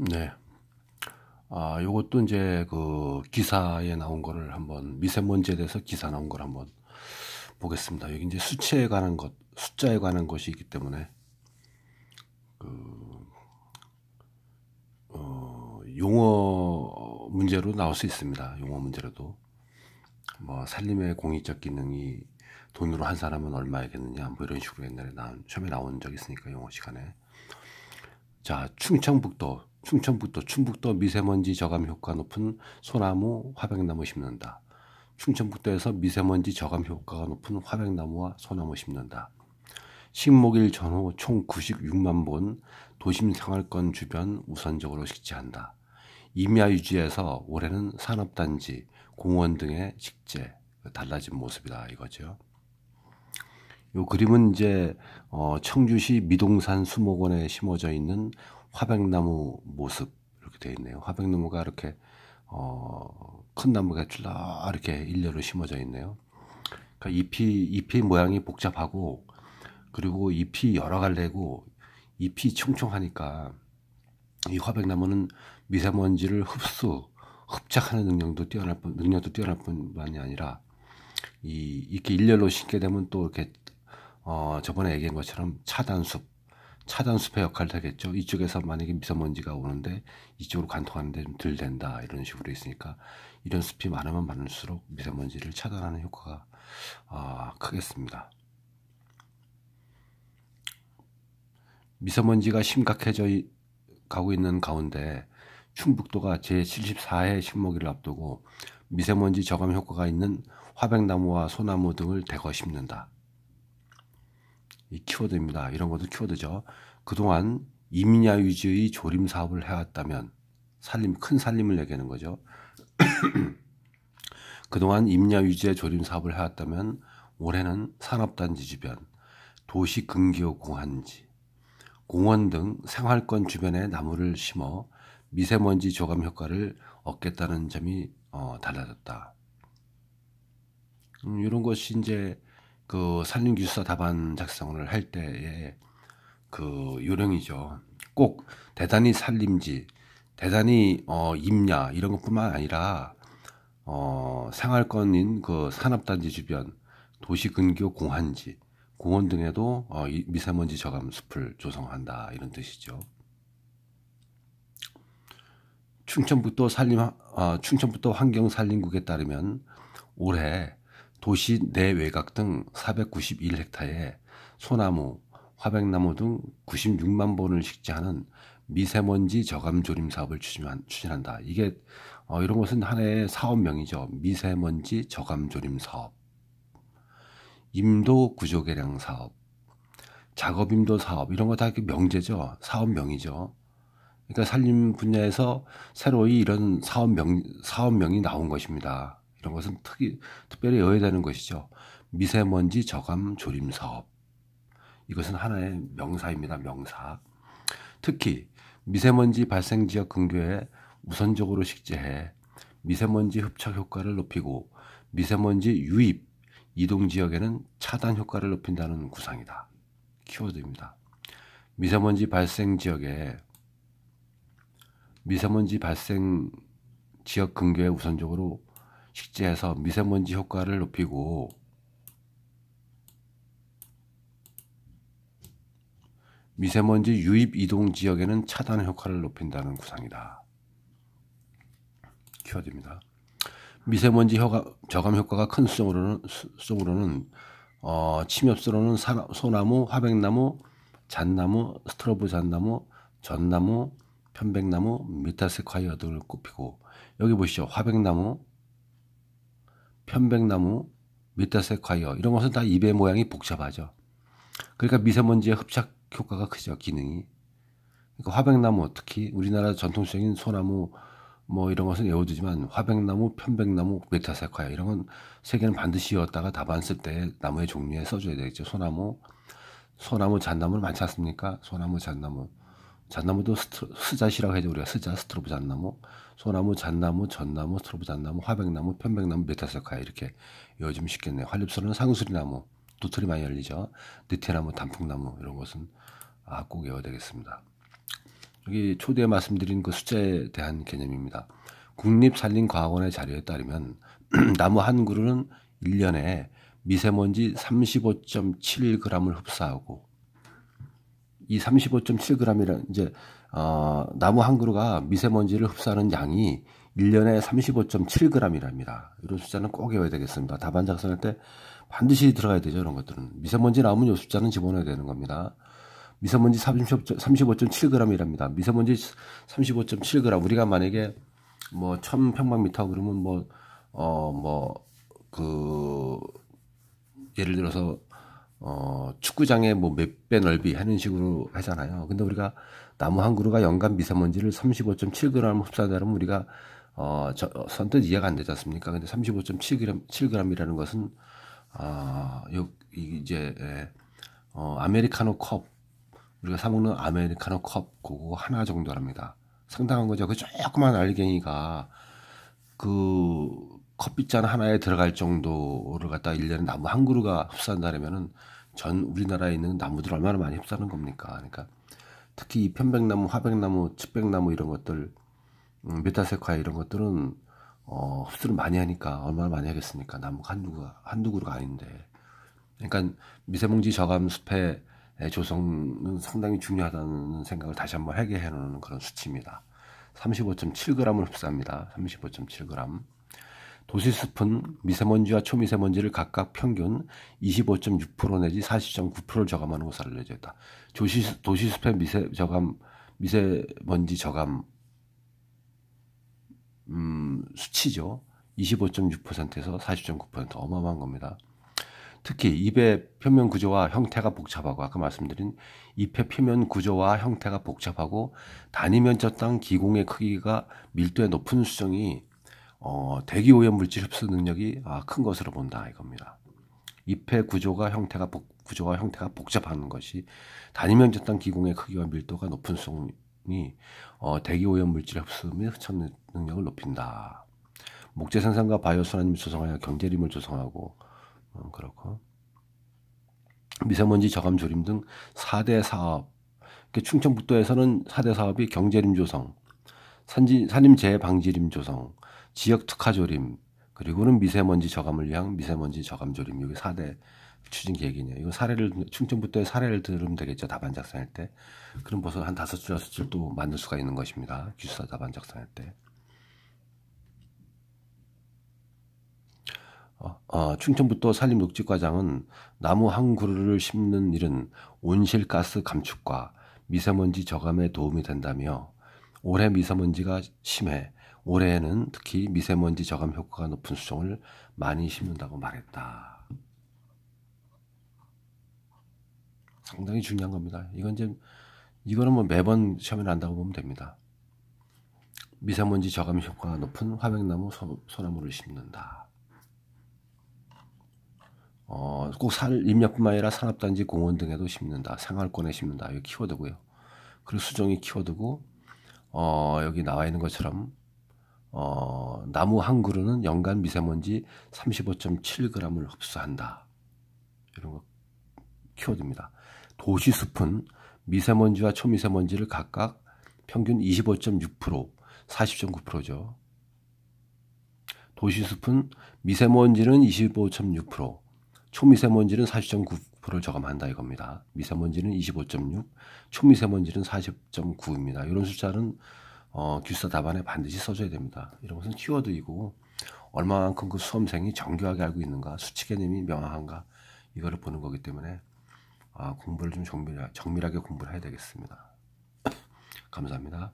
네. 요것도 이제 그 기사에 나온 거를 한번 미세먼지에 대해서 기사 나온 걸 한번 보겠습니다. 여기 이제 수치에 관한 것, 숫자에 관한 것이 있기 때문에 용어 문제로 나올 수 있습니다. 용어 문제로도 뭐 산림의 공익적 기능이 돈으로 환산하면 얼마이겠느냐 뭐 이런 식으로 옛날에 처음에 나온 적이 있으니까 영어 시간에. 자, 충청북도 미세먼지 저감 효과 높은 소나무, 화백나무 심는다. 충청북도에서 미세먼지 저감 효과가 높은 화백나무와 소나무 심는다. 식목일 전후 총 96만 본 도심 생활권 주변 우선적으로 식재한다. 임야 유지에서 올해는 산업단지, 공원 등의 식재, 달라진 모습이다 이거죠. 요 그림은 이제 청주시 미동산 수목원에 심어져 있는 화백나무 모습 이렇게 되어 있네요. 화백나무가 이렇게 큰 나무가 쭉 이렇게 일렬로 심어져 있네요. 그러니까 잎이 모양이 복잡하고 그리고 잎이 여러 갈래고 잎이 총총하니까 이 화백나무는 미세먼지를 흡착하는 능력도 뛰어날 뿐만이 아니라 이렇게 일렬로 심게 되면 또 이렇게 저번에 얘기한 것처럼 차단숲의 역할을 하겠죠. 이쪽에서 만약에 미세먼지가 오는데 이쪽으로 관통하는데 좀 덜 된다 이런 식으로 있으니까 이런 숲이 많으면 많을수록 미세먼지를 차단하는 효과가 크겠습니다. 미세먼지가 심각해져 가고 있는 가운데 충북도가 제74회 식목일을 앞두고 미세먼지 저감 효과가 있는 화백나무와 소나무 등을 대거 심는다. 이 키워드입니다. 이런 것도 키워드죠. 그동안 임야 유지의 조림 사업을 해왔다면 큰 살림을 얘기하는 거죠. 그동안 임야 유지의 조림 사업을 해왔다면 올해는 산업단지 주변, 도시 근교 공한지, 공원 등 생활권 주변에 나무를 심어 미세먼지 저감 효과를 얻겠다는 점이 달라졌다. 이런 것이 이제 그 산림기술사 답안 작성을 할 때의 그 요령이죠. 꼭 대단히 산림지, 대단히 임야 이런 것뿐만 아니라 생활권인 그 산업단지 주변, 도시 근교 공한지, 공원 등에도 미세먼지 저감 숲을 조성한다 이런 뜻이죠. 충청북도 환경산림국에 따르면 올해 도시 내외곽 등 491헥타에 소나무, 화백나무 등 96만 본을 식재하는 미세먼지 저감 조림 사업을 추진한다. 이게 이런 것은 하나의 사업명이죠. 미세먼지 저감 조림 사업, 임도 구조 개량 사업, 작업임도 사업 이런 거 다 명제죠. 사업명이죠. 그러니까 산림 분야에서 새로이 이런 사업명이 나온 것입니다. 이런 것은 특별히 여야되는 것이죠. 미세먼지 저감 조림 사업. 이것은 하나의 명사입니다. 명사. 특히 미세먼지 발생 지역 근교에 우선적으로 식재해 미세먼지 흡착 효과를 높이고 미세먼지 유입, 이동 지역에는 차단 효과를 높인다는 구상이다. 키워드입니다. 미세먼지 발생 지역 근교에 우선적으로 식재해서 미세먼지 효과를 높이고 미세먼지 유입 이동 지역에는 차단 효과를 높인다는 구상이다. 키워드입니다. 미세먼지 저감 효과가 큰 수종으로는 침엽수로는 소나무, 화백나무, 잣나무, 스트로브 잣나무, 전나무, 편백나무, 메타세콰이어 등을 꼽히고 여기 보시죠. 화백나무, 편백나무, 메타세콰이어 이런 것은 다 잎의 모양이 복잡하죠. 그러니까 미세먼지의 흡착 효과가 크죠. 기능이. 그러니까 화백나무 특히 우리나라 전통적인 소나무 뭐 이런 것은 외워두지만 화백나무, 편백나무, 메타세콰이어 이런 건 세 개는 반드시 외웠다가 답안 쓸 때 나무의 종류에 써줘야 되겠죠. 소나무, 잣나무는 많지 않습니까? 소나무, 잣나무도 스잣이라고 해야죠. 우리가 스트로브 잣나무, 소나무, 잣나무, 전나무, 스트로브 잣나무, 화백나무, 편백나무, 메타세콰이어 이렇게 외워주면 쉽겠네요. 활립소는 상수리나무, 도토리 많이 열리죠. 느티나무, 단풍나무 이런 것은 꼭 외워야 되겠습니다. 여기 초대에 말씀드린 그 숫자에 대한 개념입니다. 국립산림과학원의 자료에 따르면 나무 한 그루는 1년에 미세먼지 35.7g을 흡수하고, 이 35.7g이란 이제 나무 한 그루가 미세먼지를 흡수하는 양이 1년에 35.7g이랍니다. 이런 숫자는 꼭 외워야 되겠습니다. 답안 작성할 때 반드시 들어가야 되죠. 이런 것들은 미세먼지 나오면 이 숫자는 집어넣어야 되는 겁니다. 미세먼지 35.7g이랍니다. 미세먼지 35.7g. 우리가 만약에 뭐 1000평방미터 그러면 예를 들어서 축구장의 뭐 몇 배 넓이 하는 식으로 하잖아요. 근데 우리가 나무 한 그루가 연간 미세먼지를 35.7g 흡수하려면 우리가 선뜻 이해가 안 되지 않습니까? 근데 35.7g이라는 것은 아메리카노 컵, 우리가 사 먹는 아메리카노 컵 그거 하나 정도랍니다. 상당한 거죠. 그 조그만 알갱이가 그 커피잔 하나에 들어갈 정도를 갖다 1년에 나무 한 그루가 흡수한다면은 전 우리나라에 있는 나무들 얼마나 많이 흡수하는 겁니까? 그러니까 특히 이 편백나무, 화백나무, 측백나무 이런 것들, 메타세콰이아 이런 것들은 흡수를 많이 하니까 얼마나 많이 하겠습니까? 나무가 한두 그루가 아닌데. 그러니까 미세먼지 저감 숲의 조성은 상당히 중요하다는 생각을 다시 한번 하게 해놓는 그런 수치입니다. 35.7g을 흡수합니다. 35.7g. 도시숲은 미세먼지와 초미세먼지를 각각 평균 25.6% 내지 40.9%를 저감하는 것으로 알려져 있다. 도시숲의 미세먼지 저감 수치죠. 25.6%에서 40.9% 어마어마한 겁니다. 특히 잎의 표면 구조와 형태가 복잡하고, 아까 말씀드린 잎의 표면 구조와 형태가 복잡하고 단위면적당 기공의 크기가 밀도의 높은 수정이 대기 오염 물질 흡수 능력이 큰 것으로 본다 이겁니다. 잎의 구조와 형태가 복잡한 것이 단위면적당 기공의 크기와 밀도가 높은 수정이 대기 오염 물질 흡수 및 흡착 능력을 높인다. 목재 생산과 바이오 순환을 조성하여 경제림을 조성하고, 그렇고 미세먼지 저감 조림 등 4대 사업, 충청북도에서는 4대 사업이 경제림 조성, 산림재해 방지림 조성, 지역 특화 조림, 그리고는 미세먼지 저감을 위한 미세먼지 저감 조림, 여기 4대 추진 계획이네요. 이거 충청북도의 사례를 들으면 되겠죠. 답안 작성할 때. 그럼 벌써 한 5줄, 6줄 또 만들 수가 있는 것입니다. 기숙사 답안 작성할 때. 충청북도 산림녹지과장은 나무 한 그루를 심는 일은 온실가스 감축과 미세먼지 저감에 도움이 된다며, 올해 미세먼지가 심해 올해에는 특히 미세먼지 저감 효과가 높은 수종을 많이 심는다고 말했다. 상당히 중요한 겁니다. 이거는 뭐 매번 시험에 난다고 보면 됩니다. 미세먼지 저감 효과가 높은 화백나무, 소나무를 심는다. 꼭林業뿐만 아니라 산업단지, 공원 등에도 심는다. 생활권에 심는다. 이거 키워드고요. 그리고 수종이 키워드고, 여기 나와 있는 것처럼 나무 한 그루는 연간 미세먼지 35.7g을 흡수한다. 이런 거 키워드입니다. 도시숲은 미세먼지와 초미세먼지를 각각 평균 25.6%, 40.9%죠. 도시숲은 미세먼지는 25.6%, 초미세먼지는 40.9%를 저감한다 이겁니다. 미세먼지는 25.6, 초미세먼지는 40.9입니다. 이런 숫자는 기숙사 답안에 반드시 써줘야 됩니다. 이런 것은 키워드이고, 얼마만큼 그 수험생이 정교하게 알고 있는가, 수치 개념이 명확한가, 이거를 보는 거기 때문에 공부를 좀 정밀하게 공부를 해야 되겠습니다. 감사합니다.